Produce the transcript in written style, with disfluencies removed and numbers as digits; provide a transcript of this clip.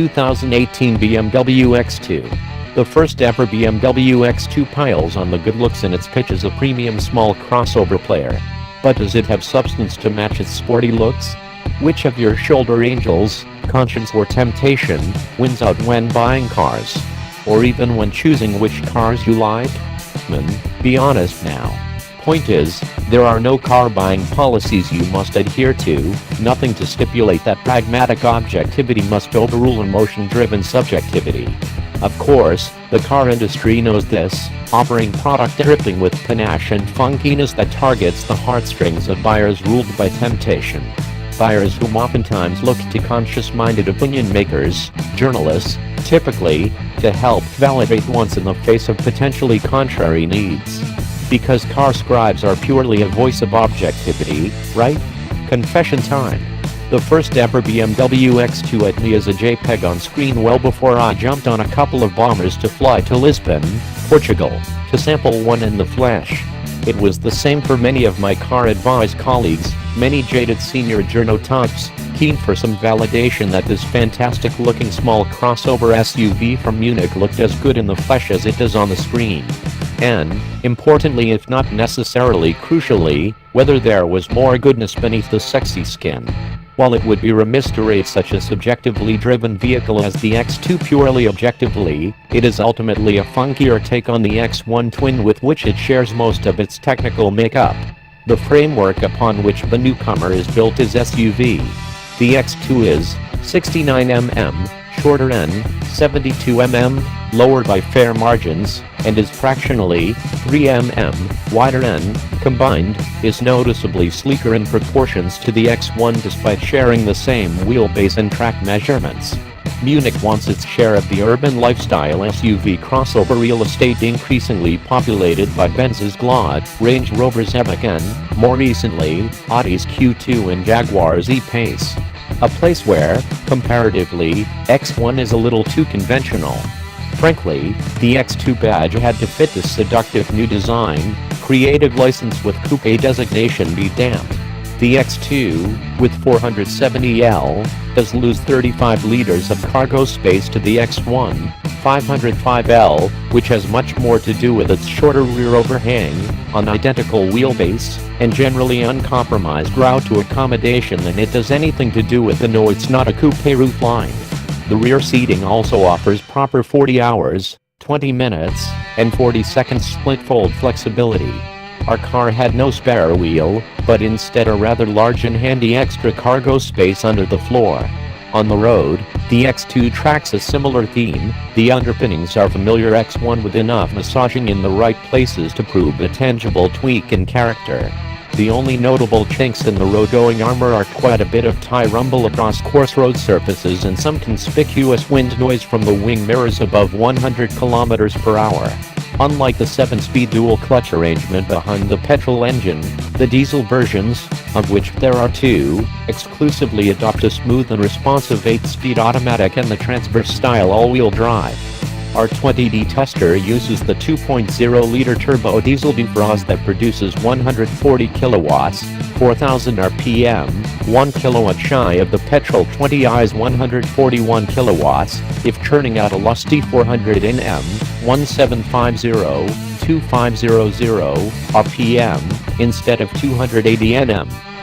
2018 BMW X2. The first ever BMW X2 piles on the good looks in its pitch as a premium small crossover player. But does it have substance to match its sporty looks? Which of your shoulder angels, conscience or temptation, wins out when buying cars? Or even when choosing which cars you like? Be honest now. Point is, there are no car buying policies you must adhere to, nothing to stipulate that pragmatic objectivity must overrule emotion-driven subjectivity. Of course, the car industry knows this, offering product dripping with panache and funkiness that targets the heartstrings of buyers ruled by temptation. Buyers whom oftentimes look to conscious-minded opinion makers, journalists, typically, to help validate wants in the face of potentially contrary needs. Because car scribes are purely a voice of objectivity, right? Confession time. The first ever BMW X2 at me as a JPEG on screen well before I jumped on a couple of bombers to fly to Lisbon, Portugal, to sample one in the flesh. It was the same for many of my car advice colleagues, many jaded senior journo-types, keen for some validation that this fantastic-looking small crossover SUV from Munich looked as good in the flesh as it does on the screen. And, importantly if not necessarily crucially, whether there was more goodness beneath the sexy skin. While it would be remiss to rate such a subjectively driven vehicle as the X2 purely objectively, it is ultimately a funkier take on the X1 twin with which it shares most of its technical makeup. The framework upon which the newcomer is built is SUV. The X2 is 69 mm, shorter and 72 mm, lower by fair margins, and is fractionally 3 mm wider and, combined, is noticeably sleeker in proportions to the X1 despite sharing the same wheelbase and track measurements. Munich wants its share of the urban lifestyle SUV crossover real estate increasingly populated by Benz's Glad, Range Rover's Evoque and, more recently, Audi's Q2 and Jaguar's E-Pace. A place where, comparatively, X1 is a little too conventional. Frankly, the X2 badge had to fit this seductive new design, creative license with coupe designation be damned. The X2, with 470L, does lose 35 liters of cargo space to the X1, 505L, which has much more to do with its shorter rear overhang, on identical wheelbase, and generally uncompromised route to accommodation than it does anything to do with the no it's not a coupe roofline. The rear seating also offers proper 40 hours, 20 minutes, and 40 seconds split fold flexibility. Our car had no spare wheel, but instead a rather large and handy extra cargo space under the floor. On the road, the X2 tracks a similar theme. The underpinnings are familiar X1 with enough massaging in the right places to prove a tangible tweak in character. The only notable chinks in the road-going armor are quite a bit of tie rumble across coarse road surfaces and some conspicuous wind noise from the wing mirrors above 100 km/h. Unlike the 7-speed dual-clutch arrangement behind the petrol engine, the diesel versions, of which there are two, exclusively adopt a smooth and responsive 8-speed automatic and the transverse-style all-wheel drive. Our 20D tester uses the 2.0-liter turbo diesel defrost that produces 140 kilowatts, 4,000 RPM, 1 kilowatt shy of the petrol 20i's 141 kilowatts, if churning out a lusty 400 Nm, 1750, 2500 RPM, instead of 280 Nm.